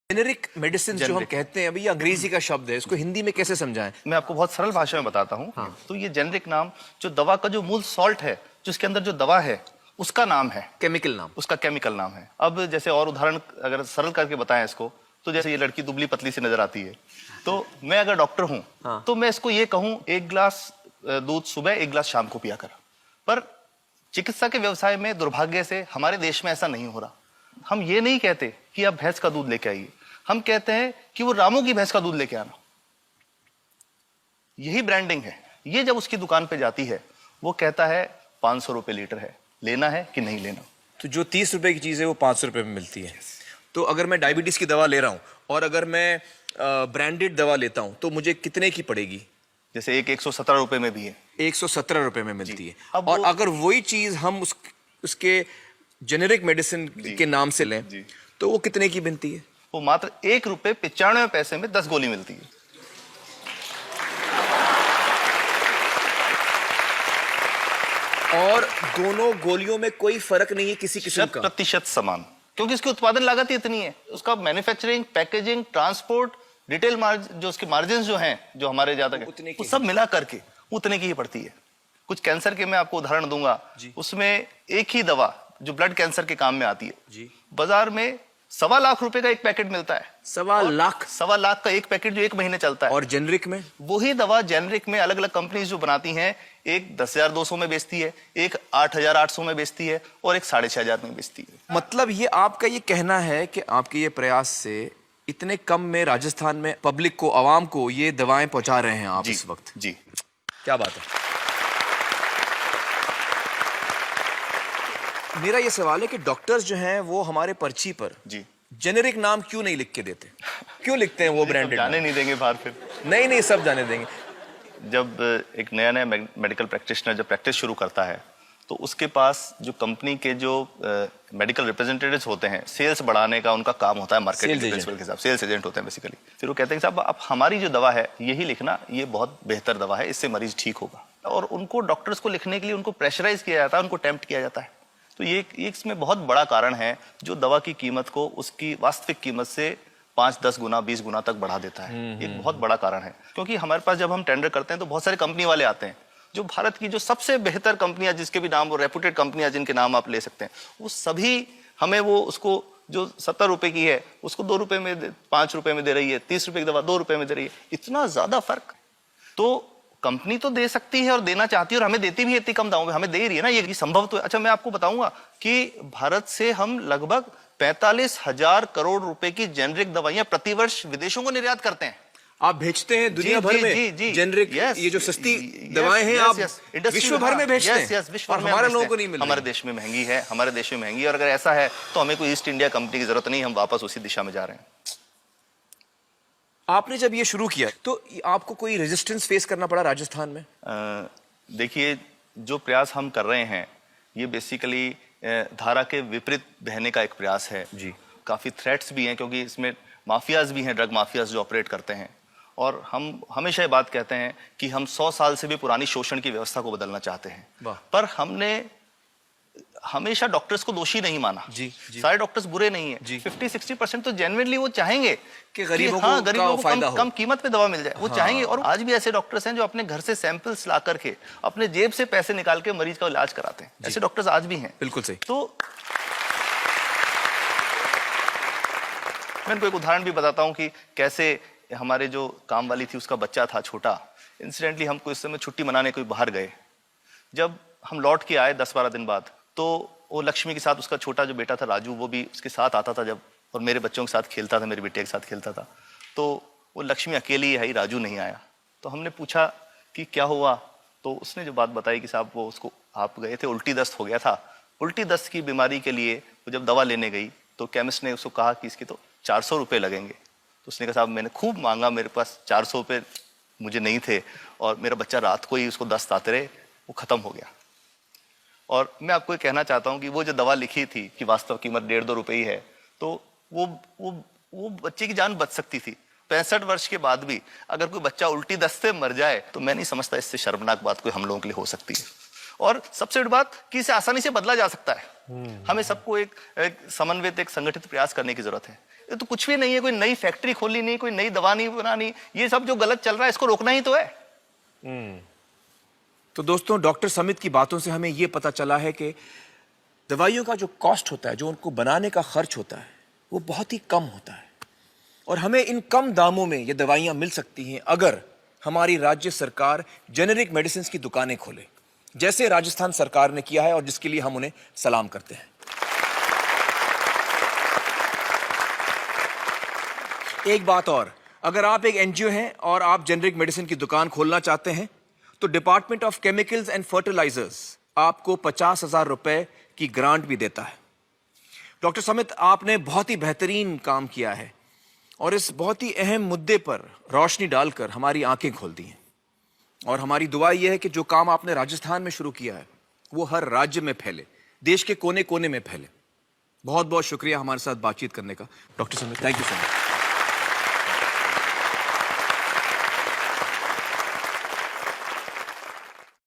Generic medicine जो हम कहते हैं, अभी ये अंग्रेजी का शब्द है, इसको हिंदी में कैसे समझाएं? मैं आपको बहुत सरल भाषा में बताता हूँ। तो ये जेनेरिक नाम जो दवा का जो मूल सॉल्ट है, जो इसके अंदर जो दवा है उसका नाम है, केमिकल नाम, उसका केमिकल नाम है। अब जैसे और उदाहरण अगर सरल करके बताएं इसको, तो जैसे ये लड़की दुबली पतली सी नजर आती है, तो मैं अगर डॉक्टर हूँ तो मैं इसको ये कहूँ 1 गिलास दूध सुबह 1 गिलास शाम को पिया कर। पर चिकित्सा के व्यवसाय में दुर्भाग्य से हमारे देश में ऐसा नहीं हो रहा। हम ये नहीं कहते कि आप भैंस का दूध लेके आइए, हम कहते हैं कि वो रामू की भैंस का दूध लेके आना। यही ब्रांडिंग है। ये जब उसकी दुकान पे जाती है, वो कहता है 500 रुपए लीटर है, लेना है कि नहीं लेना। तो जो 30 रुपए की चीज है वो 500 रुपए में मिलती है। तो अगर मैं डायबिटीज की दवा ले रहा हूँ और अगर मैं ब्रांडेड दवा लेता हूँ तो मुझे कितने की पड़ेगी? जैसे एक 117 रुपए में भी है, 117 रुपए में मिलती है। अब और अगर वही चीज हम उसके जेनेरिक मेडिसिन के नाम से लें तो वो कितने की बनती है? वो मात्र 1 रुपए 95 पैसे में 10 गोली मिलती है। और दोनों गोलियों में कोई फर्क नहीं है किसी किस्म का? 100% समान, क्योंकि इसकी उत्पादन लागत ही इतनी है। उसका manufacturing, packaging, transport, retail margin, जो उसके मार्जिन जो हैं, जो हमारे ज्यादा वो सब मिला करके उतने की ही पड़ती है। कुछ कैंसर के मैं आपको उदाहरण दूंगा, उसमें एक ही दवा जो ब्लड कैंसर के काम में आती है, बाजार में 1.25 लाख रुपए का एक पैकेट मिलता है। 1.25 लाख का एक पैकेट जो 1 महीने चलता है। और जेनरिक में वही दवा जेनरिक में अलग अलग कंपनीज जो बनाती हैं, एक 10,200 में बेचती है, एक 8,800 में बेचती है और एक 6,500 में बेचती है। मतलब ये आपका ये कहना है कि आपके ये प्रयास से इतने कम में राजस्थान में पब्लिक को, आवाम को ये दवाएं पहुंचा रहे हैं आप इस वक्त? जी, क्या बात है। मेरा ये सवाल है कि डॉक्टर्स जो हैं वो हमारे पर्ची पर जेनेरिक नाम क्यों नहीं लिख के देते? क्यों लिखते हैं वो ब्रांडेड? जाने नहीं देंगे बाहर फिर? नहीं, सब जाने देंगे। जब एक नया मेडिकल प्रैक्टिशनर जब प्रैक्टिस शुरू करता है, तो उसके पास जो कंपनी के जो मेडिकल रिप्रेजेंटेटिव्स होते हैं, सेल्स बढ़ाने का उनका काम होता है, मार्केटिंग प्रिंसिपल के हिसाब से सेल्स एजेंट होते हैं बेसिकली। फिर वो कहते हैं साहब आप हमारी जो दवा है यही लिखना, ये बहुत बेहतर दवा है, इससे मरीज ठीक होगा। और उनको डॉक्टर्स को लिखने के लिए उनको प्रेशराइज किया जाता है, उनको टेम्प्ट किया जाता है। तो ये इसमें बहुत बड़ा कारण है जो दवा की कीमत को उसकी वास्तविक कीमत से 5, 10 गुना, 20 गुना तक बढ़ा देता है। एक बहुत बड़ा कारण है, क्योंकि हमारे पास जब हम टेंडर करते हैं तो बहुत सारे कंपनी वाले आते हैं, जो भारत की जो सबसे बेहतर कंपनियां, जिसके भी नाम वो रेपुटेड कंपनियां जिनके नाम आप ले सकते हैं, वो सभी हमें वो उसको जो 70 रुपए की है उसको 2 रुपए में, 5 रुपए में दे रही है। 30 रुपए की दवा 2 रुपए में दे रही है। इतना ज्यादा फर्क। तो कंपनी तो दे सकती है और देना चाहती है, और हमें देती भी है इतनी कम दामों में, हमें दे रही है ना, ये संभव तो है। अच्छा, मैं आपको बताऊंगा कि भारत से हम लगभग 45,000 करोड़ रुपए की जेनरिक दवाइयां प्रतिवर्ष विदेशों को निर्यात करते हैं। आप भेजते हैं दुनिया भर में जेनरिक, ये जो सस्ती दवाएं हैं आप विश्व भर में भेजते हैं? और हमारे लोगों को नहीं मिल रही। हमारे देश में महंगी है, हमारे देश में महंगी है। और अगर ऐसा है तो हमें कोई ईस्ट इंडिया कंपनी की जरूरत नहीं, हम वापस उसी दिशा में जा रहे हैं। आपने जब ये शुरू किया तो आपको कोई रेजिस्टेंस फेस करना पड़ा राजस्थान में? देखिए, जो प्रयास हम कर रहे हैं ये बेसिकली धारा के विपरीत बहने का एक प्रयास है जी। काफी थ्रेट्स भी हैं, क्योंकि इसमें माफियाज भी हैं, ड्रग माफियाज जो ऑपरेट करते हैं। और हम हमेशा ये बात कहते हैं कि हम 100 साल से भी पुरानी शोषण की व्यवस्था को बदलना चाहते हैं, पर हमने हमेशा डॉक्टर्स को दोषी नहीं माना। सारे डॉक्टर्स बुरे नहीं है। 50-60% तो जेन्युइनली वो चाहेंगे कि गरीबों को कम कीमत पे दवा मिल जाए, वो चाहेंगे। और आज भी ऐसे डॉक्टर्स हैं जो अपने घर से सैंपल्स ला करके अपने जेब से पैसे निकाल के मरीज का इलाज कराते हैं। ऐसे डॉक्टर्स आज भी हैं। बिल्कुल सही। तो मैं इनको एक उदाहरण भी बताता हूँ कि कैसे हमारे जो काम वाली थी, उसका बच्चा था छोटा। इंसिडेंटली हम इस समय छुट्टी मनाने कोई बाहर गए। जब हम लौट के आए 10-12 दिन बाद, तो वो लक्ष्मी के साथ उसका छोटा जो बेटा था राजू, वो भी उसके साथ आता था जब, और मेरे बच्चों के साथ खेलता था, मेरे बेटे के साथ खेलता था। तो वो लक्ष्मी अकेली आई, राजू नहीं आया। तो हमने पूछा कि क्या हुआ, तो उसने जो बात बताई कि साहब वो उसको, आप गए थे, उल्टी दस्त हो गया था। उल्टी दस्त की बीमारी के लिए वो जब दवा लेने गई तो केमिस्ट ने उसको कहा कि इसके तो 400 रुपये लगेंगे। तो उसने कहा साहब मैंने खूब मांगा, मेरे पास 400 रुपये मुझे नहीं थे, और मेरा बच्चा रात को ही उसको दस्त आते रहे, वो खत्म हो गया। और मैं आपको ये कहना चाहता हूँ कि वो जो दवा लिखी थी कि वास्तव कीमत 1.5-2 रुपए ही है, तो वो बच्चे की जान बच सकती थी। 65 वर्ष के बाद भी अगर कोई बच्चा उल्टी दस्त से मर जाए तो मैं नहीं समझता इससे शर्मनाक बात कोई हम लोगों के लिए हो सकती है। और सबसे बड़ी बात कि इसे आसानी से बदला जा सकता है। हमें सबको एक समन्वित, एक संगठित प्रयास करने की जरूरत है। ये तो कुछ भी नहीं है, कोई नई फैक्ट्री खोलनी नहीं, कोई नई दवा नहीं बनानी, ये सब जो गलत चल रहा है इसको रोकना ही तो है। तो दोस्तों, डॉक्टर समित की बातों से हमें यह पता चला है कि दवाइयों का जो कॉस्ट होता है, जो उनको बनाने का खर्च होता है, वो बहुत ही कम होता है और हमें इन कम दामों में ये दवाइयां मिल सकती हैं अगर हमारी राज्य सरकार जेनेरिक मेडिसिन की दुकानें खोले, जैसे राजस्थान सरकार ने किया है और जिसके लिए हम उन्हें सलाम करते हैं। एक बात और, अगर आप एक एनजीओ हैं और आप जेनेरिक मेडिसिन की दुकान खोलना चाहते हैं तो department of chemicals and fertilizers आपको 50,000 रुपए की ग्रांट भी देता है। डॉक्टर समित, आपने बहुत ही बेहतरीन काम किया है और इस बहुत ही अहम मुद्दे पर रोशनी डालकर हमारी आंखें खोल दी हैं और हमारी दुआ यह है कि जो काम आपने राजस्थान में शुरू किया है वो हर राज्य में फैले, देश के कोने कोने में फैले। बहुत बहुत शुक्रिया हमारे साथ बातचीत करने का doctor Samit. Thank you so much.